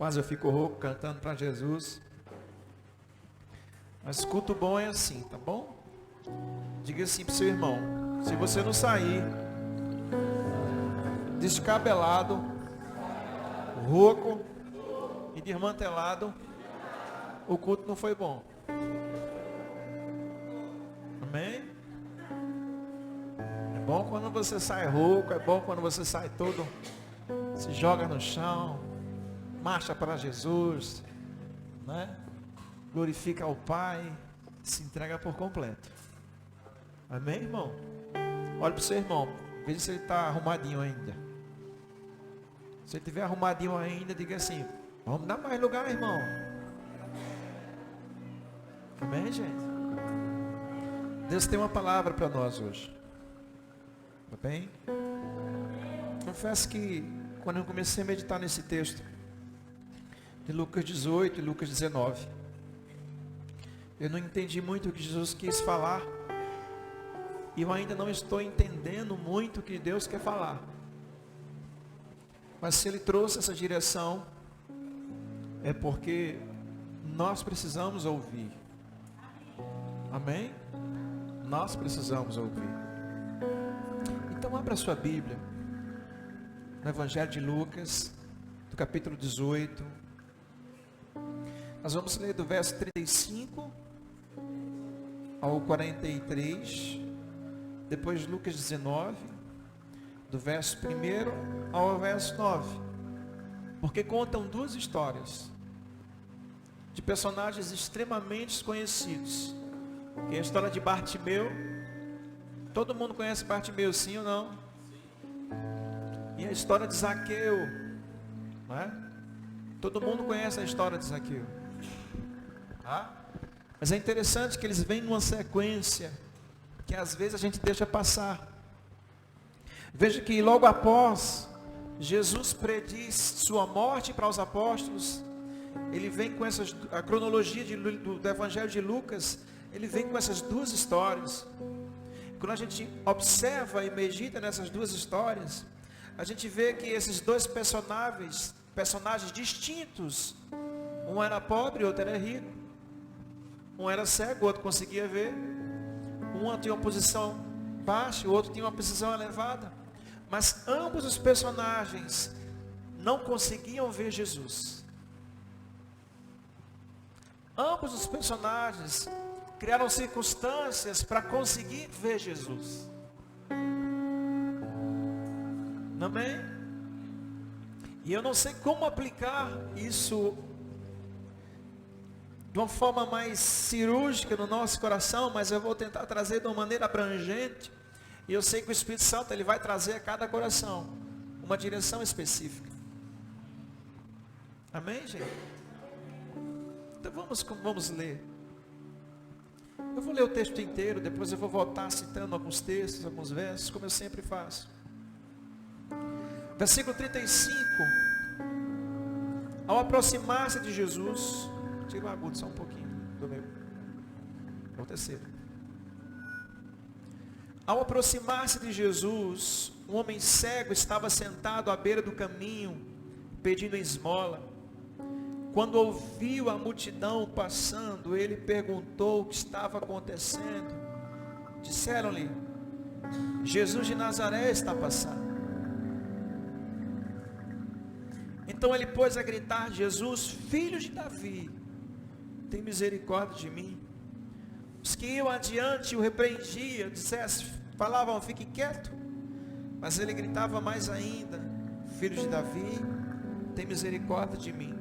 Quase eu fico rouco cantando para Jesus. Mas culto bom é assim, tá bom? Diga assim para o seu irmão: se você não sair descabelado, rouco e desmantelado, o culto não foi bom. Amém? É bom quando você sai rouco, é bom quando você sai todo, se joga no chão, marcha para Jesus, né? Glorifica ao Pai, se entrega por completo. Amém, irmão? Olha para o seu irmão, veja se ele está arrumadinho ainda. Se ele estiver arrumadinho ainda, diga assim: vamos dar mais lugar, irmão. Amém, gente? Deus tem uma palavra para nós hoje. Tá bem? Confesso que quando eu comecei a meditar nesse texto de Lucas 18 e Lucas 19, eu não entendi muito o que Jesus quis falar. E eu ainda não estou entendendo muito o que Deus quer falar. Mas se Ele trouxe essa direção, é porque nós precisamos ouvir. Amém? Nós precisamos ouvir. Então abra a sua Bíblia no Evangelho de Lucas, do capítulo 18. Nós vamos ler do verso 35 ao 43. Depois Lucas 19, do verso 1 ao verso 9. Porque contam duas histórias de personagens extremamente conhecidos. Que é a história de Bartimeu. Todo mundo conhece Bartimeu, sim ou não? E a história de Zaqueu, não é? Todo mundo conhece a história de Zaqueu. Mas é interessante que eles vêm numa sequência que às vezes a gente deixa passar. Veja que logo após Jesus prediz sua morte para os apóstolos, ele vem com a cronologia do Evangelho de Lucas, ele vem com essas duas histórias. Quando a gente observa e medita nessas duas histórias, a gente vê que esses dois personagens distintos, um era pobre e outro era rico, um era cego, o outro conseguia ver, um tinha uma posição baixa, o outro tinha uma posição elevada, mas ambos os personagens não conseguiam ver Jesus. Ambos os personagens criaram circunstâncias para conseguir ver Jesus. Amém? E eu não sei como aplicar isso de uma forma mais cirúrgica no nosso coração, mas eu vou tentar trazer de uma maneira abrangente. E eu sei que o Espírito Santo ele vai trazer a cada coração uma direção específica. Amém, gente? Então vamos ler. Eu vou ler o texto inteiro, depois eu vou voltar citando alguns textos, alguns versos, como eu sempre faço. Versículo 35. Ao aproximar-se de Jesus, tira o agudo só um pouquinho do meu. É o terceiro. Ao aproximar-se de Jesus, um homem cego estava sentado à beira do caminho, pedindo esmola. Quando ouviu a multidão passando, ele perguntou o que estava acontecendo. Disseram-lhe: Jesus de Nazaré está passando. Então ele pôs a gritar: Jesus, filho de Davi, tem misericórdia de mim. Os que iam adiante o repreendiam, falavam: fique quieto. Mas ele gritava mais ainda: filho de Davi, tem misericórdia de mim.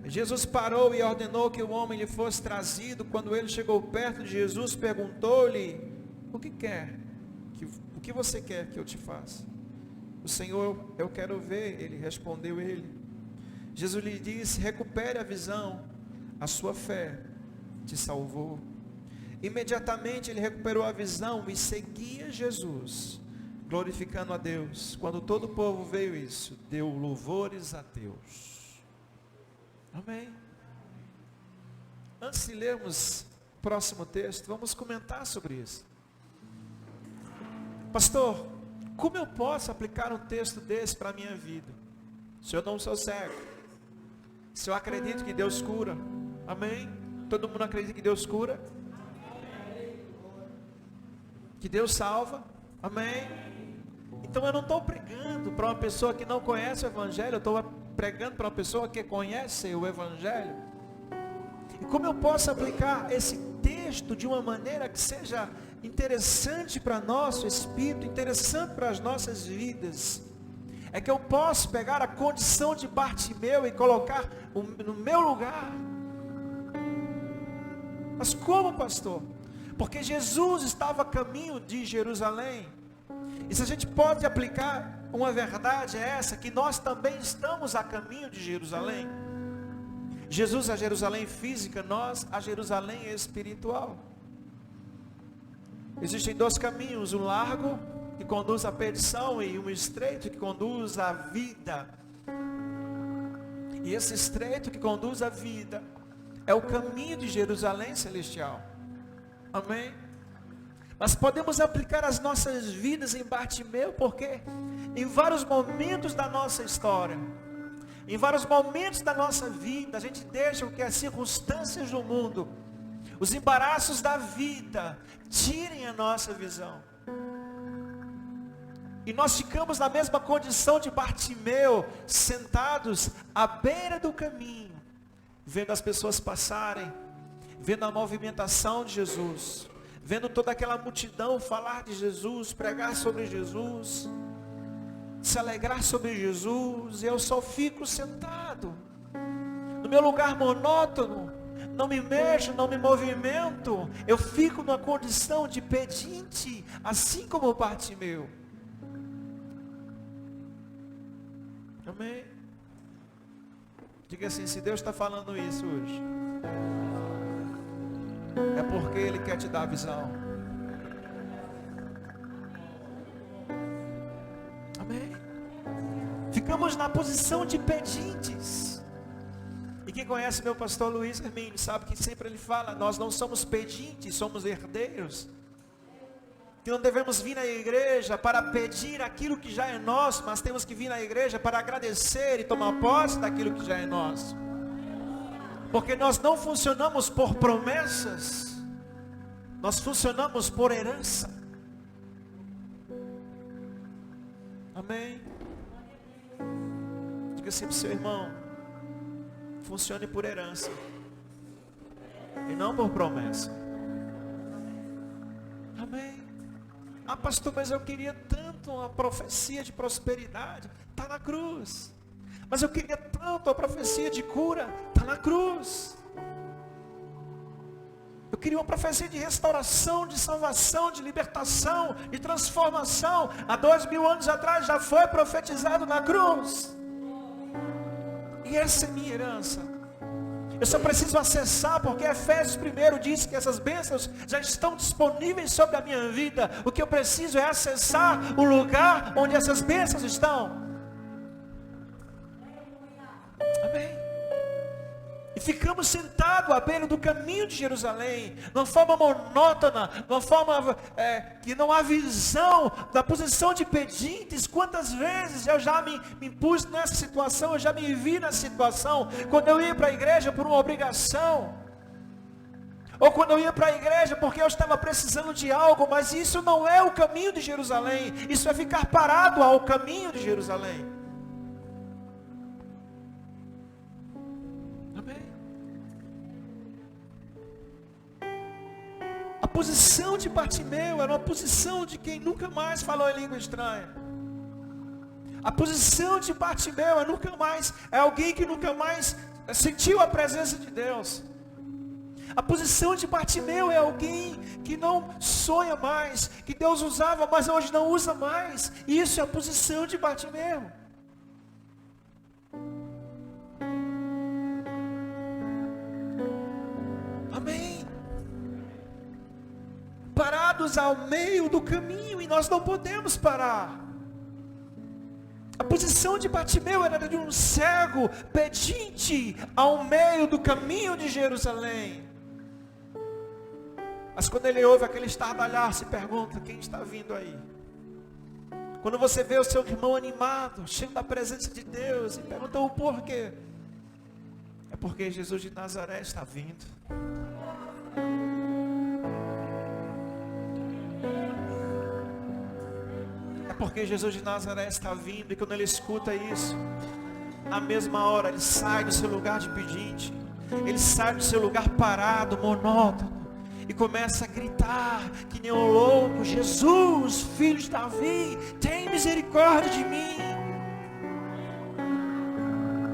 Jesus parou e ordenou que o homem lhe fosse trazido. Quando ele chegou perto de Jesus, perguntou-lhe: o que quer? O que você quer que eu te faça? O Senhor, eu quero ver. Ele respondeu ele. Jesus lhe disse: recupere a visão, a sua fé te salvou. Imediatamente ele recuperou a visão e seguia Jesus, glorificando a Deus. Quando todo o povo veio isso, deu louvores a Deus. Amém. Antes de lermos o próximo texto, vamos comentar sobre isso. Pastor, como eu posso aplicar um texto desse para a minha vida? Se eu não sou cego, Se eu acredito que Deus cura, amém? Todo mundo acredita que Deus cura? Que Deus salva, amém? Então eu não estou pregando para uma pessoa que não conhece o Evangelho, eu estou pregando para uma pessoa que conhece o Evangelho. E como eu posso aplicar esse texto de uma maneira que seja interessante para nosso espírito, interessante para as nossas vidas? É que eu posso pegar a condição de Bartimeu e colocar no meu lugar. Mas como, pastor? Porque Jesus estava a caminho de Jerusalém. E se a gente pode aplicar uma verdade, é essa, que nós também estamos a caminho de Jerusalém. Jesus a Jerusalém física, nós a Jerusalém espiritual. Existem dois caminhos, um largo que conduz à perdição e um estreito que conduz à vida. E esse estreito que conduz à vida é o caminho de Jerusalém celestial. Amém? Mas podemos aplicar as nossas vidas em Bartimeu, porque em vários momentos da nossa história, em vários momentos da nossa vida, a gente deixa que as circunstâncias do mundo, os embaraços da vida, tirem a nossa visão. E nós ficamos na mesma condição de Bartimeu, sentados à beira do caminho, vendo as pessoas passarem, vendo a movimentação de Jesus, vendo toda aquela multidão falar de Jesus, pregar sobre Jesus, se alegrar sobre Jesus, e eu só fico sentado, no meu lugar monótono, não me mexo, não me movimento, eu fico numa condição de pedinte, assim como Bartimeu. Amém? Diga assim, se Deus está falando isso hoje, é porque Ele quer te dar a visão. Amém? Ficamos na posição de pedintes. E quem conhece meu pastor Luiz Hermínio sabe que sempre ele fala, nós não somos pedintes, somos herdeiros. Que não devemos vir na igreja para pedir aquilo que já é nosso, mas temos que vir na igreja para agradecer e tomar posse daquilo que já é nosso. Porque nós não funcionamos por promessas, nós funcionamos por herança. Amém? Diga assim para o seu irmão, funcione por herança e não por promessa. Amém? Ah, pastor, mas eu queria tanto uma profecia de prosperidade. Está na cruz. Mas eu queria tanto a profecia de cura. Está na cruz. Eu queria uma profecia de restauração, de salvação, de libertação, de transformação. Há 2000 anos atrás já foi profetizado na cruz. E essa é minha herança. Eu só preciso acessar, porque Efésios 1 diz que essas bênçãos já estão disponíveis sobre a minha vida. O que eu preciso é acessar o lugar onde essas bênçãos estão. Amém? E ficamos sentados à beira do caminho de Jerusalém, de uma forma monótona, de uma forma que não há visão, da posição de pedintes. Quantas vezes eu já me pus nessa situação, eu já me vi nessa situação, quando eu ia para a igreja por uma obrigação, ou quando eu ia para a igreja porque eu estava precisando de algo, mas isso não é o caminho de Jerusalém, isso é ficar parado ao caminho de Jerusalém. A posição de Bartimeu era uma posição de quem nunca mais falou em língua estranha. A posição de Bartimeu é alguém que nunca mais sentiu a presença de Deus. A posição de Bartimeu é alguém que não sonha mais, que Deus usava, mas hoje não usa mais. Isso é a posição de Bartimeu. Amém? Parados ao meio do caminho, e nós não podemos parar. A posição de Bartimeu era de um cego pedinte ao meio do caminho de Jerusalém. Mas quando ele ouve aquele estardalhar, se pergunta, quem está vindo aí? Quando você vê o seu irmão animado, cheio da presença de Deus, e pergunta o porquê. É porque Jesus de Nazaré está vindo. É porque Jesus de Nazaré está vindo. E quando ele escuta isso, na mesma hora ele sai do seu lugar de pedinte. Ele sai do seu lugar parado, monótono, e começa a gritar que nem um louco: Jesus, filho de Davi, tem misericórdia de mim.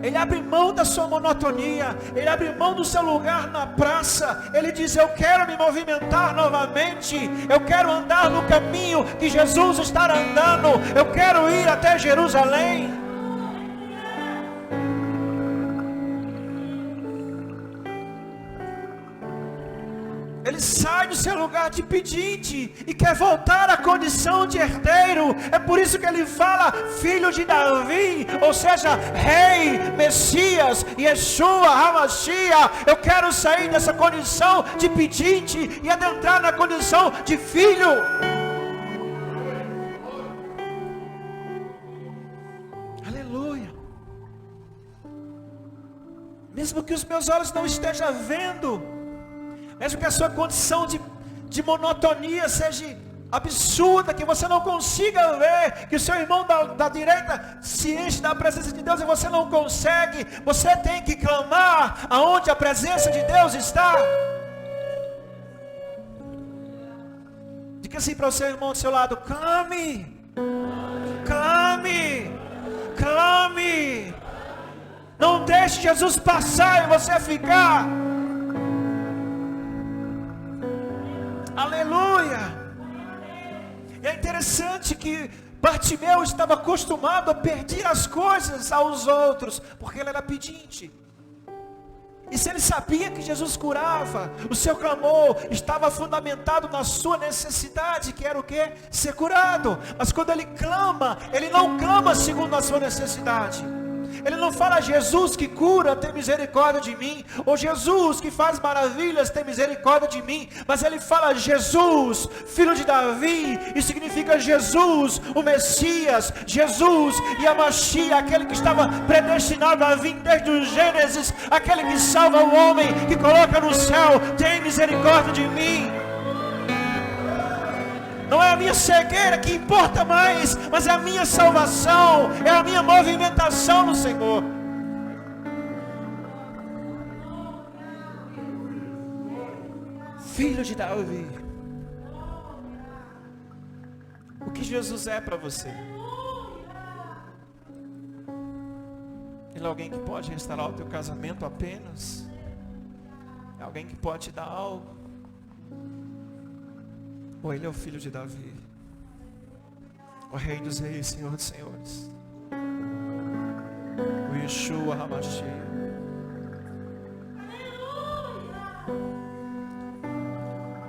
Ele abre mão da sua monotonia, ele abre mão do seu lugar na praça. Ele diz: eu quero me movimentar novamente, eu quero andar no caminho que Jesus está andando, eu quero ir até Jerusalém. Ele sai do seu lugar de pedinte e quer voltar à condição de herdeiro. É por isso que ele fala filho de Davi, ou seja, rei, Messias, Yeshua, Hamashia. Eu quero sair dessa condição de pedinte e adentrar na condição de filho. Aleluia. Mesmo que os meus olhos não estejam vendo, mesmo que a sua condição de monotonia seja absurda, que você não consiga ver, que o seu irmão da direita se enche da presença de Deus e você não consegue, você tem que clamar aonde a presença de Deus está. Diga assim para o seu irmão do seu lado: clame, clame, clame. Não deixe Jesus passar e você ficar. Aleluia. E é interessante que Bartimeu estava acostumado a pedir as coisas aos outros, porque ele era pedinte. E se ele sabia que Jesus curava, o seu clamor estava fundamentado na sua necessidade, que era o quê? Ser curado. Mas quando ele clama, ele não clama segundo a sua necessidade. Ele não fala: Jesus que cura, tem misericórdia de mim, ou Jesus que faz maravilhas, tem misericórdia de mim. Mas ele fala: Jesus, filho de Davi. Isso significa Jesus, o Messias, Jesus e a Machia, aquele que estava predestinado a vir desde o Gênesis, aquele que salva o homem, que coloca no céu, tem misericórdia de mim. Não é a minha cegueira que importa mais, mas é a minha salvação, é a minha movimentação no Senhor. Filho de Davi. O que Jesus é para você? Ele é alguém que pode restaurar o teu casamento apenas? É alguém que pode te dar algo? Ou ele é o filho de Davi, o rei dos reis, senhor dos senhores, o Yeshua Hamashia.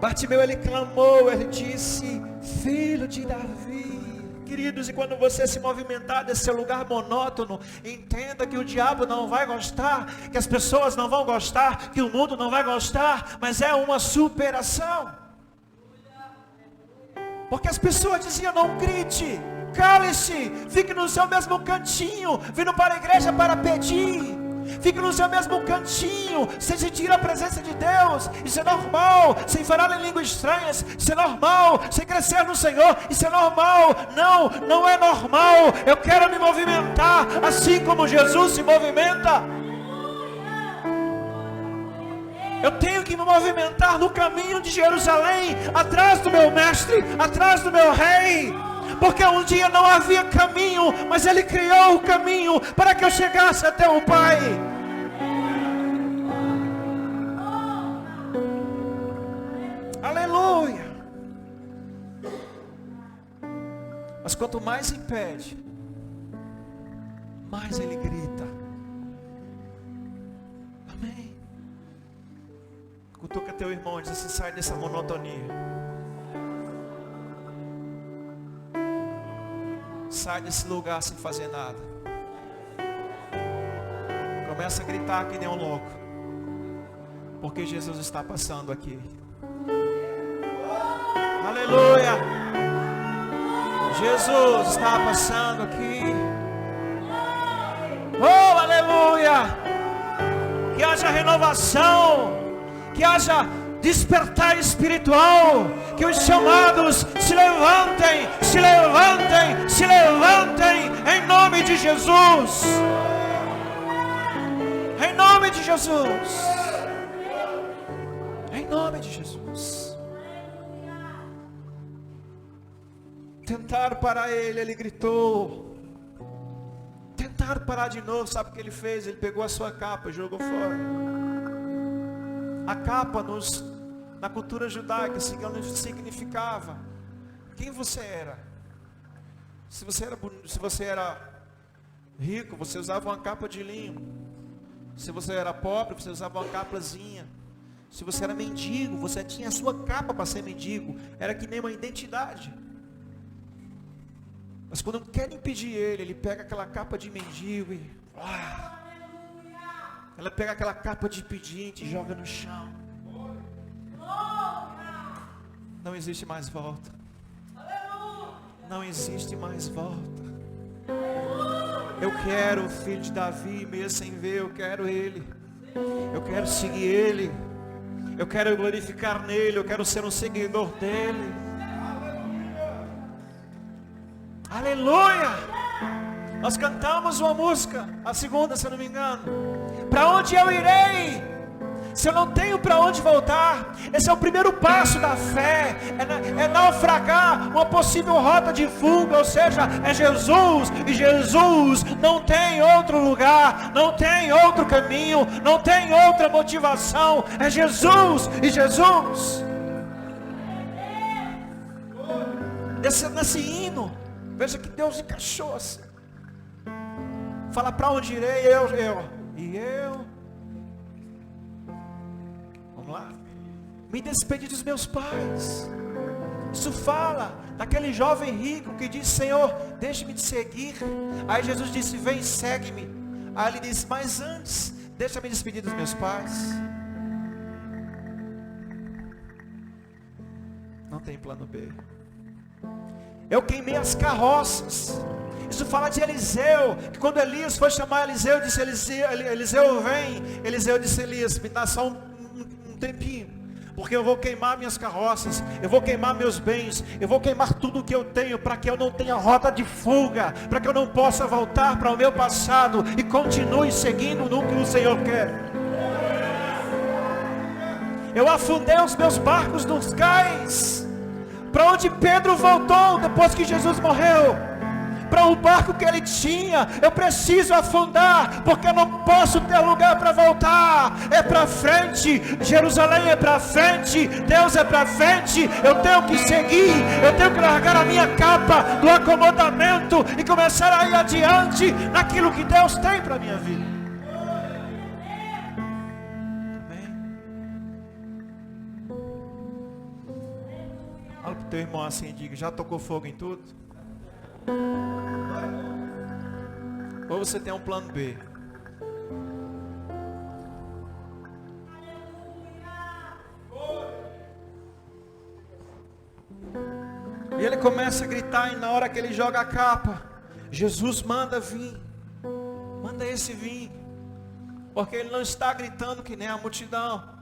Bartimeu, ele clamou, ele disse: filho de Davi. Queridos, e quando você se movimentar desse seu lugar monótono, entenda que o diabo não vai gostar, que as pessoas não vão gostar, que o mundo não vai gostar, mas é uma superação. Porque as pessoas diziam: não grite, cale-se, fique no seu mesmo cantinho, vindo para a igreja para pedir. Fique no seu mesmo cantinho, sem sentir a presença de Deus. Isso é normal. Sem falar em línguas estranhas, isso é normal. Sem crescer no Senhor, isso é normal. Não, não é normal. Eu quero me movimentar assim como Jesus se movimenta. Eu tenho que me movimentar no caminho de Jerusalém, atrás do meu mestre, atrás do meu rei. Porque um dia não havia caminho, mas Ele criou o caminho para que eu chegasse até o Pai. Aleluia. Mas quanto mais impede, mais Ele grita. Amém. Cutuca teu irmão e diz assim: sai dessa monotonia. Sai desse lugar sem fazer nada. Começa a gritar que nem um louco, porque Jesus está passando aqui. Aleluia. Jesus está passando aqui. Oh, aleluia. Que renovação, que haja despertar espiritual, que os chamados se levantem, se levantem, se levantem, em nome de Jesus, em nome de Jesus, em nome de Jesus. Tentaram parar ele gritou. Tentaram parar de novo, sabe o que ele fez? Ele pegou a sua capa e jogou fora. A capa na cultura judaica significava quem você era. Se você era rico, você usava uma capa de linho. Se você era pobre, você usava uma capazinha. Se você era mendigo, você tinha a sua capa para ser mendigo. Era que nem uma identidade. Mas quando querem impedir ele pega aquela capa de mendigo e... ela pega aquela capa de pedinte e joga no chão. Não existe mais volta. Não existe mais volta. Eu quero o filho de Davi, mesmo sem ver, eu quero ele. Eu quero seguir ele. Eu quero glorificar nele, eu quero ser um seguidor dele. Aleluia! Nós cantamos uma música, a segunda, se eu não me engano. Para onde eu irei, se eu não tenho para onde voltar? Esse é o primeiro passo da fé, é naufragar uma possível rota de fuga, ou seja, é Jesus, e Jesus não tem outro lugar, não tem outro caminho, não tem outra motivação, é Jesus e Jesus. Nesse hino, veja que Deus encaixou assim. Fala, para onde irei? Eu. Vamos lá. Me despedi dos meus pais. Isso fala daquele jovem rico que disse: Senhor, deixe-me te seguir. Aí Jesus disse: vem, segue-me. Aí ele disse: mas antes, deixa-me despedir dos meus pais. Não tem plano B. Eu queimei as carroças. Isso fala de Eliseu, que quando Elias foi chamar Eliseu, disse: Eliseu vem. Eliseu disse: Elias, me dá só um tempinho, porque eu vou queimar minhas carroças, eu vou queimar meus bens, eu vou queimar tudo que eu tenho, para que eu não tenha rota de fuga, para que eu não possa voltar para o meu passado e continue seguindo no que o Senhor quer. Eu afundei os meus barcos nos cais. Para onde Pedro voltou depois que Jesus morreu? Para o barco que ele tinha. Eu preciso afundar, porque eu não posso ter lugar para voltar. É para frente, Jerusalém é para frente, Deus é para frente. Eu tenho que seguir, eu tenho que largar a minha capa do acomodamento e começar a ir adiante naquilo que Deus tem para a minha vida. Olha para o teu irmão assim e diga: já tocou fogo em tudo? Ou você tem um plano B? E ele começa a gritar, e na hora que ele joga a capa, Jesus manda vir. Manda esse vir. Porque ele não está gritando que nem a multidão.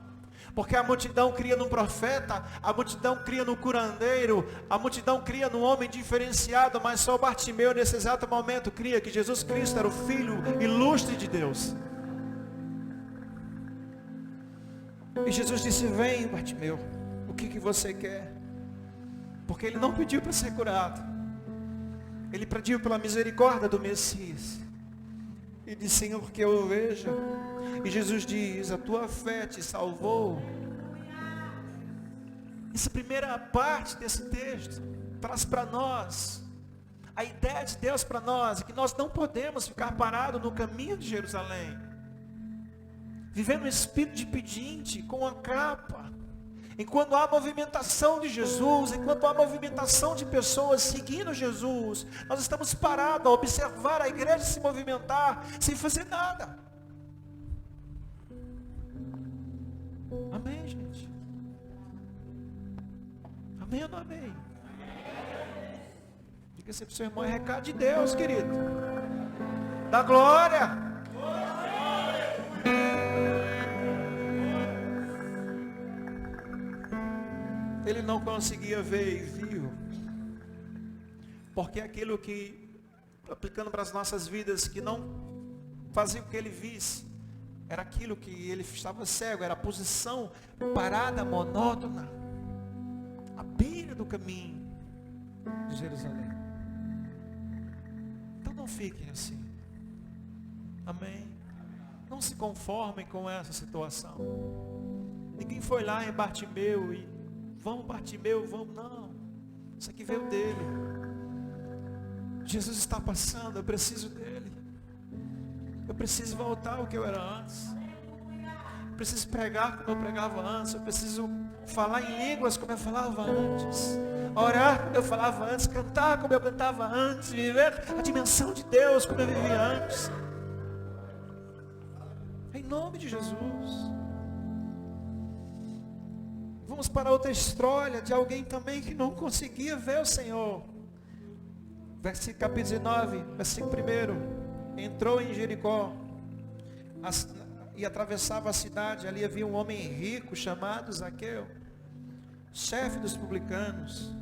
Porque a multidão cria num profeta, a multidão cria no curandeiro, a multidão cria num homem diferenciado, mas só Bartimeu nesse exato momento cria que Jesus Cristo era o Filho ilustre de Deus. E Jesus disse: vem, Bartimeu, o que você quer? Porque ele não pediu para ser curado, ele pediu pela misericórdia do Messias. E disse: Senhor, que eu veja. E Jesus diz: a tua fé te salvou. Essa primeira parte desse texto traz para nós a ideia de Deus para nós, é que nós não podemos ficar parados no caminho de Jerusalém, vivendo um espírito de pedinte, com a capa. Enquanto há movimentação de Jesus, enquanto há movimentação de pessoas seguindo Jesus, nós estamos parados a observar a igreja se movimentar, sem fazer nada. Amém, gente? Amém ou não amém? Diga assim para o seu irmão: é recado de Deus, querido. Da glória. ele não conseguia ver e viu. Porque aquilo que, aplicando para as nossas vidas, que não fazia o que ele visse, era aquilo que ele estava cego, era a posição parada, monótona, à beira do caminho de Jerusalém. Então não fiquem assim. Amém? Não se conformem com essa situação. Ninguém foi lá em Bartimeu e vamos Bartimeu, vamos, não. Isso aqui veio dele. Jesus está passando, eu preciso dele. Eu preciso voltar ao que eu era antes. Eu preciso pregar como eu pregava antes. Eu preciso falar em línguas como eu falava antes. Orar como eu falava antes. Cantar como eu cantava antes. Viver a dimensão de Deus como eu vivia antes. Em nome de Jesus. Vamos para outra história de alguém também que não conseguia ver o Senhor. Versículo capítulo 19, versículo 1. Entrou em Jericó e atravessava a cidade. Ali havia um homem rico chamado Zaqueu, chefe dos publicanos.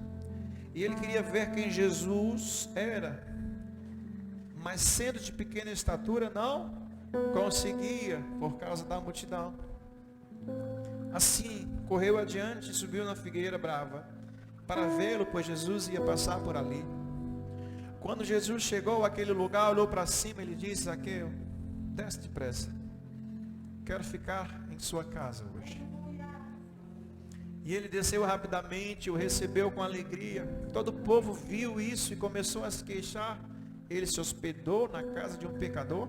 E ele queria ver quem Jesus era, mas sendo de pequena estatura não conseguia por causa da multidão. Assim correu adiante e subiu na figueira brava para vê-lo, pois Jesus ia passar por ali. Quando Jesus chegou àquele lugar, olhou para cima e lhe disse: Zaqueu, desce depressa, quero ficar em sua casa hoje. E ele desceu rapidamente, o recebeu com alegria. Todo o povo viu isso e começou a se queixar. Ele se hospedou na casa de um pecador.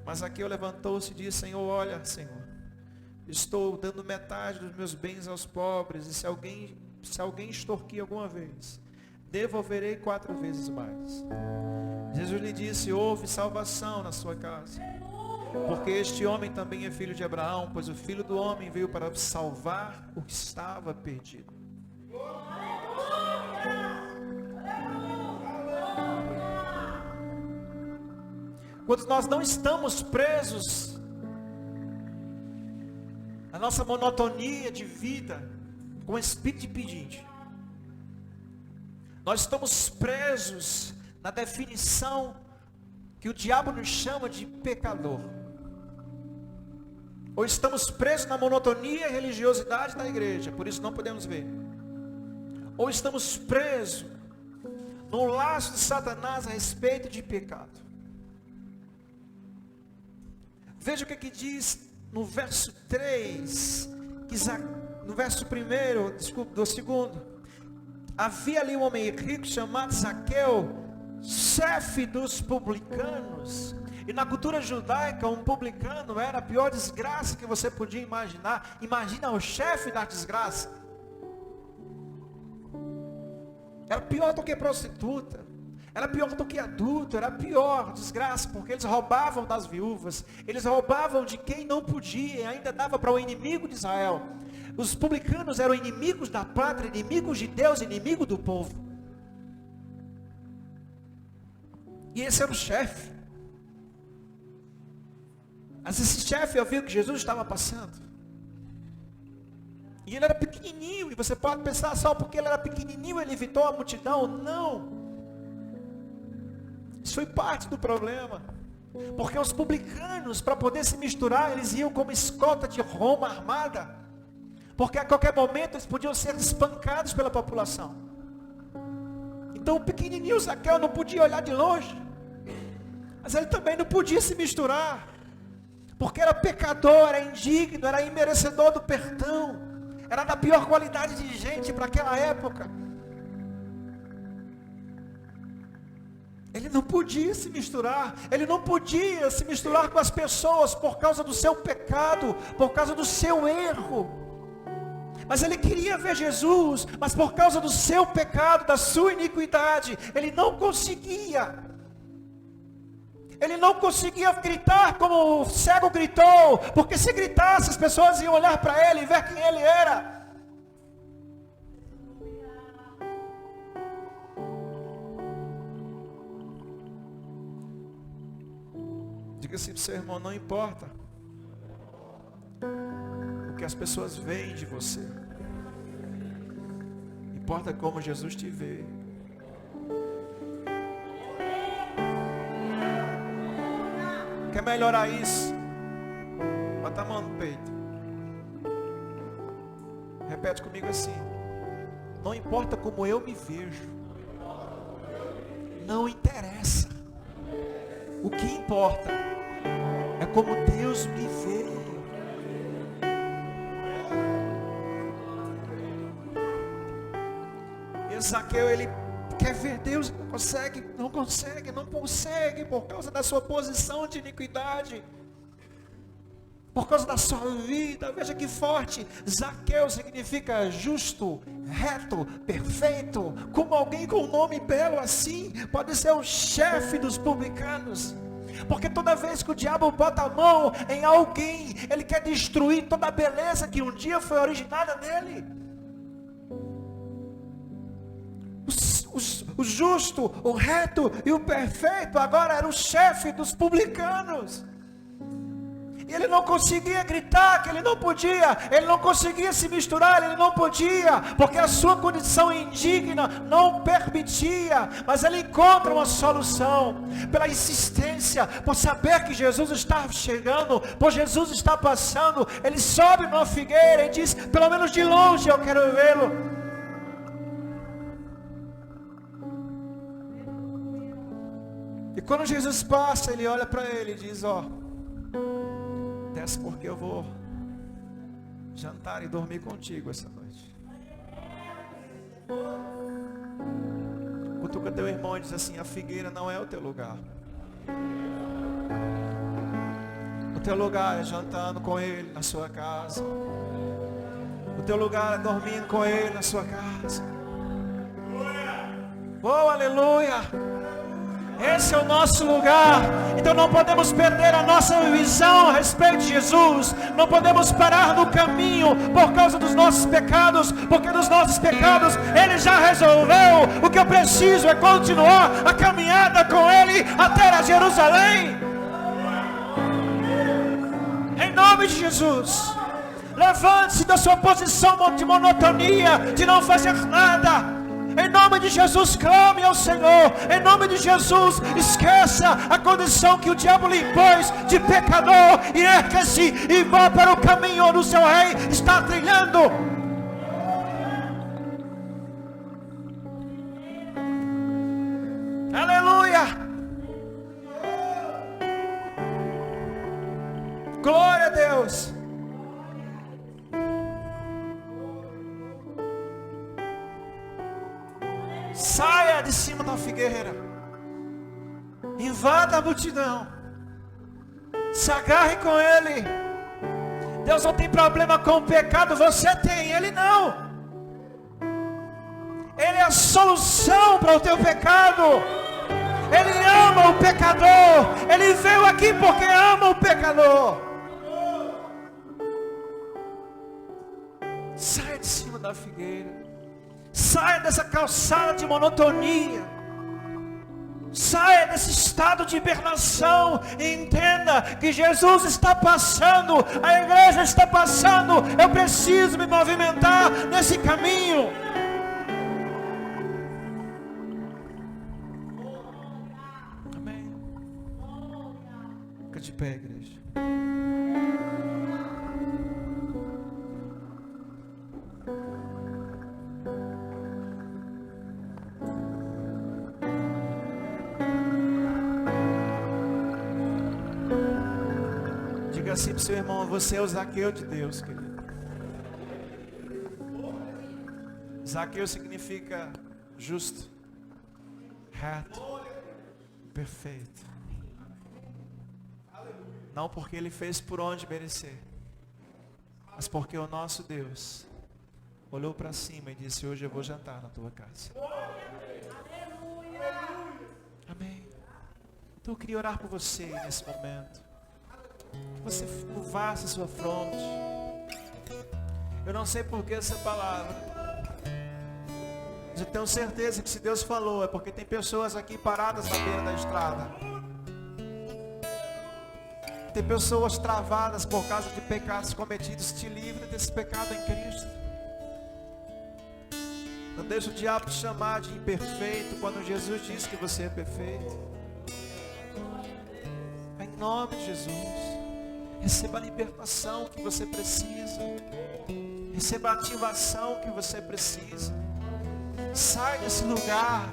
Mas Zaqueu levantou-se e disse: Senhor, olha, Senhor, estou dando metade dos meus bens aos pobres, e se alguém extorquir alguma vez, devolverei 4 vezes mais. Jesus lhe disse: houve salvação na sua casa, porque este homem também é filho de Abraão, pois o Filho do Homem veio para salvar o que estava perdido. Quando nós não estamos presos na nossa monotonia de vida com o espírito de pedinte, nós estamos presos na definição que o diabo nos chama de pecador. Ou estamos presos na monotonia e religiosidade da igreja, por isso não podemos ver. Ou estamos presos no laço de Satanás a respeito de pecado. Veja o que diz no verso 3, no verso 1, desculpa, do 2. Havia ali um homem rico chamado Zaqueu, chefe dos publicanos. E na cultura judaica, um publicano era a pior desgraça que você podia imaginar. Imagina o chefe da desgraça. Era pior do que prostituta. Era pior do que adulto. Era pior desgraça, porque eles roubavam das viúvas. Eles roubavam de quem não podia e ainda dava para o inimigo de Israel. Os publicanos eram inimigos da pátria, inimigos de Deus, inimigo do povo. E esse era o chefe. Mas esse chefe ouviu que Jesus estava passando. E ele era pequenininho. E você pode pensar só porque ele era pequenininho ele evitou a multidão. Não. Isso foi parte do problema. Porque os publicanos, para poder se misturar, eles iam como escolta de Roma armada. Porque a qualquer momento eles podiam ser espancados pela população. Então o pequenininho Zaqueu não podia olhar de longe. Mas ele também não podia se misturar. Porque era pecador, era indigno, era imerecedor do perdão. Era da pior qualidade de gente para aquela época. Ele não podia se misturar. Ele não podia se misturar com as pessoas por causa do seu pecado, por causa do seu erro. Mas ele queria ver Jesus, mas por causa do seu pecado, da sua iniquidade, ele não conseguia. Ele não conseguia gritar como o cego gritou, porque se gritasse as pessoas iam olhar para ele e ver quem ele era. Diga assim para o seu irmão: não importa o que as pessoas veem de você, importa como Jesus te vê. Quer melhorar isso? Bota a mão no peito. Repete comigo assim: não importa como eu me vejo, não interessa. O que importa é como Deus me vê. E Zaqueu, ele quer ver Deus, não consegue, por causa da sua posição de iniquidade, por causa da sua vida. Veja que forte. Zaqueu significa justo, reto, perfeito. Como alguém com um nome belo assim pode ser o chefe dos publicanos? Porque toda vez que o diabo bota a mão em alguém, ele quer destruir toda a beleza que um dia foi originada nele. O justo, o reto e o perfeito agora era o chefe dos publicanos. E ele não conseguia gritar que ele não podia, ele não conseguia se misturar, ele não podia, porque a sua condição indigna não permitia. Mas ele encontra uma solução, pela insistência, por saber que Jesus está chegando, por Jesus está passando. Ele sobe numa figueira e diz: pelo menos de longe eu quero vê-lo. E quando Jesus passa, ele olha para ele e diz: ó, desce porque eu vou jantar e dormir contigo essa noite. Cutuca teu irmão e diz assim: a figueira não é o teu lugar. O teu lugar é jantando com ele na sua casa. O teu lugar é dormindo com ele na sua casa. Oh, aleluia! Esse é o nosso lugar. Então não podemos perder a nossa visão a respeito de Jesus. Não podemos parar no caminho por causa dos nossos pecados, porque dos nossos pecados Ele já resolveu. O que eu preciso é continuar a caminhada com Ele até a Jerusalém. Em nome de Jesus, levante-se da sua posição de monotonia, de não fazer nada. Em nome de Jesus, clame ao Senhor. Em nome de Jesus, esqueça a condição que o diabo lhe impôs de pecador, e erga-se e vá para o caminho onde o seu rei está trilhando. Aleluia! Glória a Deus! Saia de cima da figueira, invada a multidão, se agarre com Ele. Deus não tem problema com o pecado, você tem, Ele não. Ele é a solução para o teu pecado. Ele ama o pecador. Ele veio aqui porque ama o pecador. Saia de cima da figueira. Saia dessa calçada de monotonia. Saia desse estado de hibernação. E entenda que Jesus está passando. A igreja está passando. Eu preciso me movimentar nesse caminho. Amém. Fica de pé, igreja. Assim para o seu irmão: você é o Zaqueu de Deus, querido. Zaqueu significa justo, reto, perfeito. Não porque ele fez por onde merecer, mas porque o nosso Deus olhou para cima e disse: hoje eu vou jantar na tua casa. Amém. Então eu queria orar por você nesse momento. Você curvasse a sua fronte. Eu não sei por que essa palavra, mas eu tenho certeza que se Deus falou é porque tem pessoas aqui paradas na beira da estrada. Tem pessoas travadas por causa de pecados cometidos. Te livre desse pecado em Cristo. Não deixe o diabo te chamar de imperfeito quando Jesus disse que você é perfeito. Em nome de Jesus. Receba a libertação que você precisa. Receba a ativação que você precisa. Sai desse lugar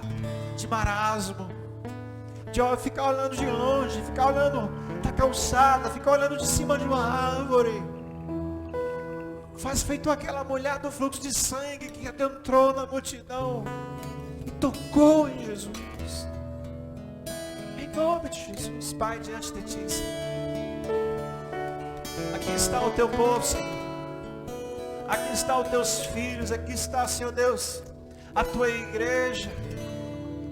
de marasmo, de ficar olhando de longe, ficar olhando da calçada, ficar olhando de cima de uma árvore. Faz feito aquela mulher do fluxo de sangue que adentrou na multidão e tocou em Jesus. Em nome de Jesus, Pai, diante de Ti, Senhor. Aqui está o Teu povo, Senhor. Aqui estão os Teus filhos. Aqui está, Senhor Deus, a Tua igreja.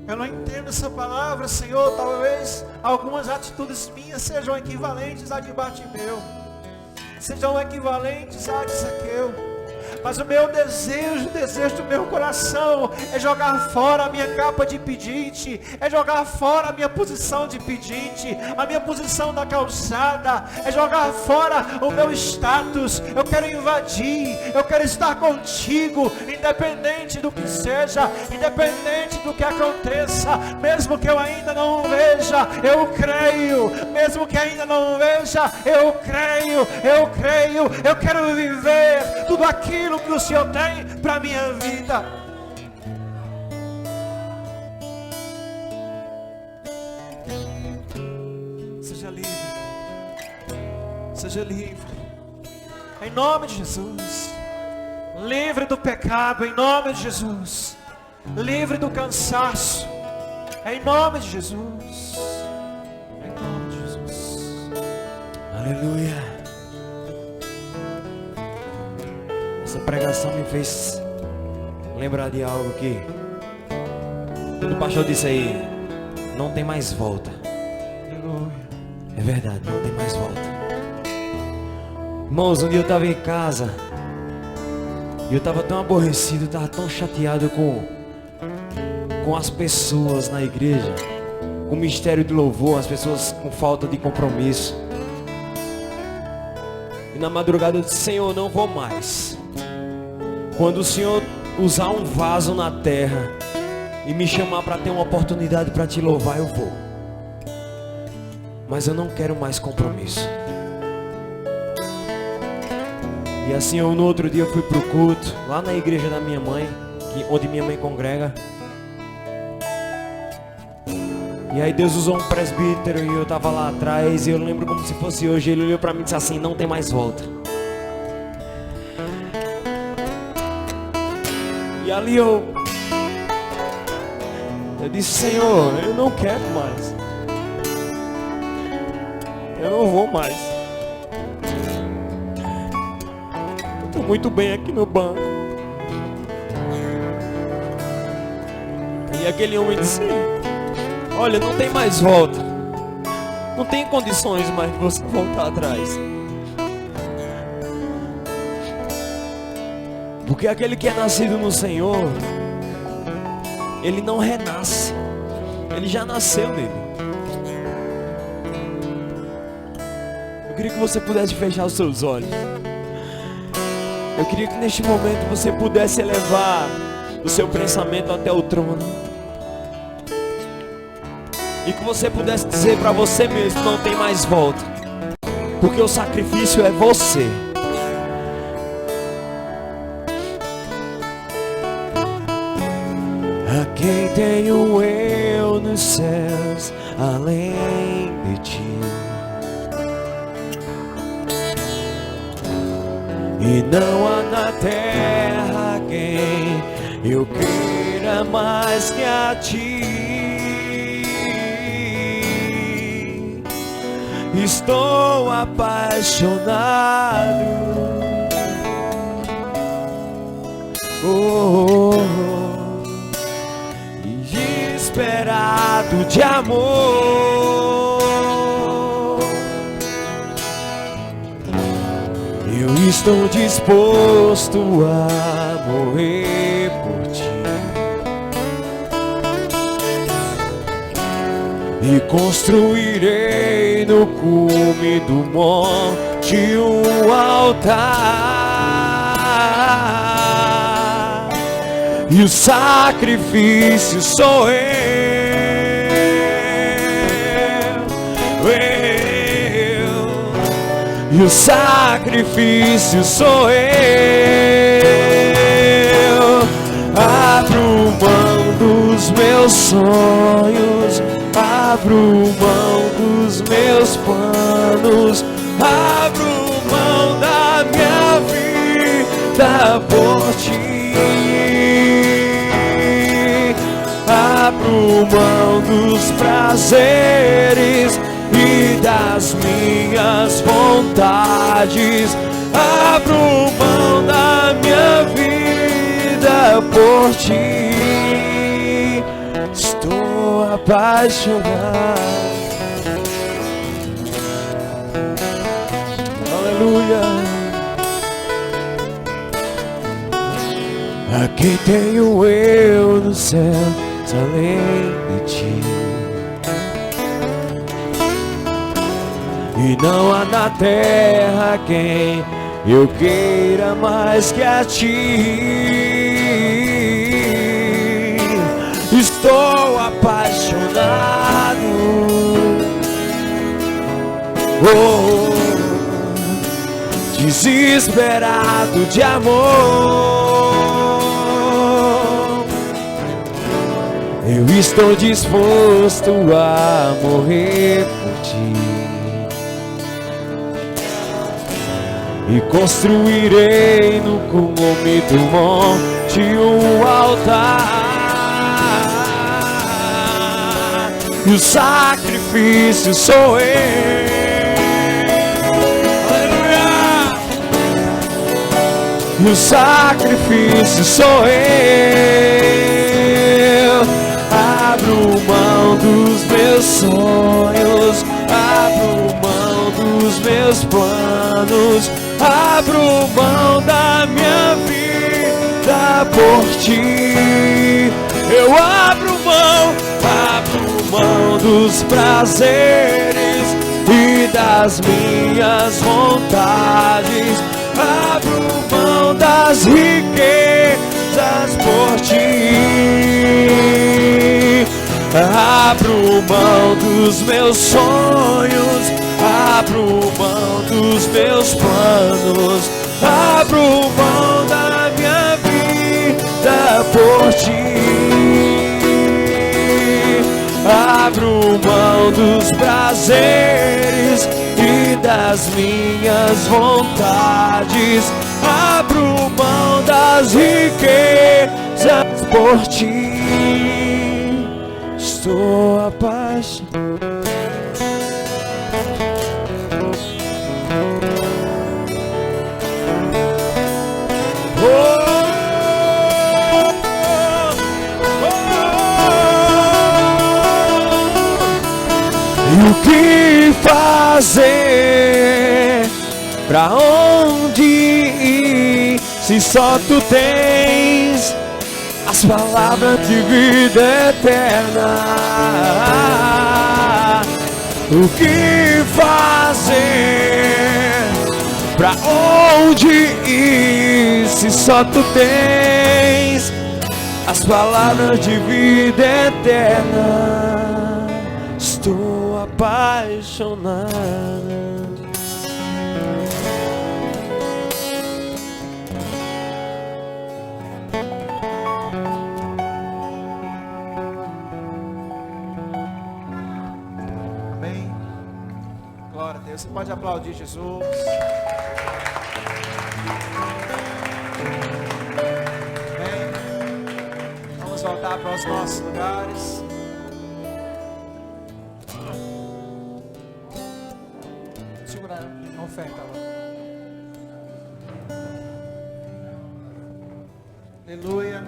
Eu não entendo essa palavra, Senhor. Talvez algumas atitudes minhas sejam equivalentes a de Bartimeu, sejam equivalentes a de Zaqueu. Mas o meu desejo, o desejo do meu coração é jogar fora a minha capa de pedinte, é jogar fora a minha posição de pedinte, a minha posição na calçada, é jogar fora o meu status. Eu quero invadir, eu quero estar contigo, independente do que seja, independente do que aconteça, mesmo que eu ainda não veja, eu creio, mesmo que ainda não veja, eu creio, eu quero viver tudo aquilo que o Senhor tem para a minha vida. Seja livre, seja livre, em nome de Jesus. Livre do pecado, em nome de Jesus. Livre do cansaço, em nome de Jesus. Em nome de Jesus. Aleluia. Essa pregação me fez lembrar de algo que quando o pastor disse aí, não tem mais volta. É verdade, não tem mais volta. Irmãos, um dia eu estava em casa e eu estava tão aborrecido, estava tão chateado com as pessoas na igreja, com o ministério de louvor, as pessoas com falta de compromisso. E na madrugada eu disse: Senhor, não vou mais. Quando o Senhor usar um vaso na terra e me chamar para ter uma oportunidade para te louvar, eu vou. Mas eu não quero mais compromisso. E assim no outro dia eu fui pro culto, lá na igreja da minha mãe, onde minha mãe congrega. E aí Deus usou um presbítero e eu tava lá atrás, e eu lembro como se fosse hoje. Ele olhou para mim e disse assim: não tem mais volta. E ali eu disse: Senhor, eu não quero mais. Eu não vou mais. Eu estou muito bem aqui no banco. E aquele homem disse: olha, não tem mais volta. Não tem condições mais de você voltar atrás. Porque aquele que é nascido no Senhor, ele não renasce, ele já nasceu nele. Eu queria que você pudesse fechar os seus olhos. Eu queria que neste momento você pudesse elevar o seu pensamento até o trono, e que você pudesse dizer para você mesmo: não tem mais volta, porque o sacrifício é você. A quem tenho eu nos céus além de ti? E não há na terra quem eu queira mais que a ti. Estou apaixonado, desesperado de amor. Eu estou disposto a morrer por ti e construirei no cume do monte um altar. e o sacrifício sou e o sacrifício sou eu. Abro mão dos meus sonhos, abro mão dos meus planos, abro mão da minha vida por ti. Abro mão dos prazeres e das minhas vontades, abro mão da minha vida por ti. Estou apaixonado. Aleluia. A quem tenho eu no céu, além de ti? E não há na terra quem eu queira mais que a ti. Estou apaixonado, desesperado de amor. Eu estou disposto a morrer por ti e construirei no cume do monte um altar. E o sacrifício sou eu. Aleluia! E o sacrifício sou eu. Abro mão dos meus sonhos, abro mão dos meus planos, abro mão da minha vida por ti. Eu abro mão dos prazeres e das minhas vontades, abro mão das riquezas por ti. Abro mão dos meus sonhos, abro mão dos meus planos, abro mão da minha vida por ti. Abro mão dos prazeres e das minhas vontades, abro mão das riquezas por ti. Estou apaixonado. E o que fazer? Pra onde ir? Se só tu tens as palavras de vida eterna. O que fazer? Pra onde ir? Se só tu tens as palavras de vida eterna. Estou apaixonado. Amém. Glória a Deus. Você pode aplaudir Jesus. Amém. Vamos voltar para os nossos lugares. Segurar a oferta lá. Aleluia.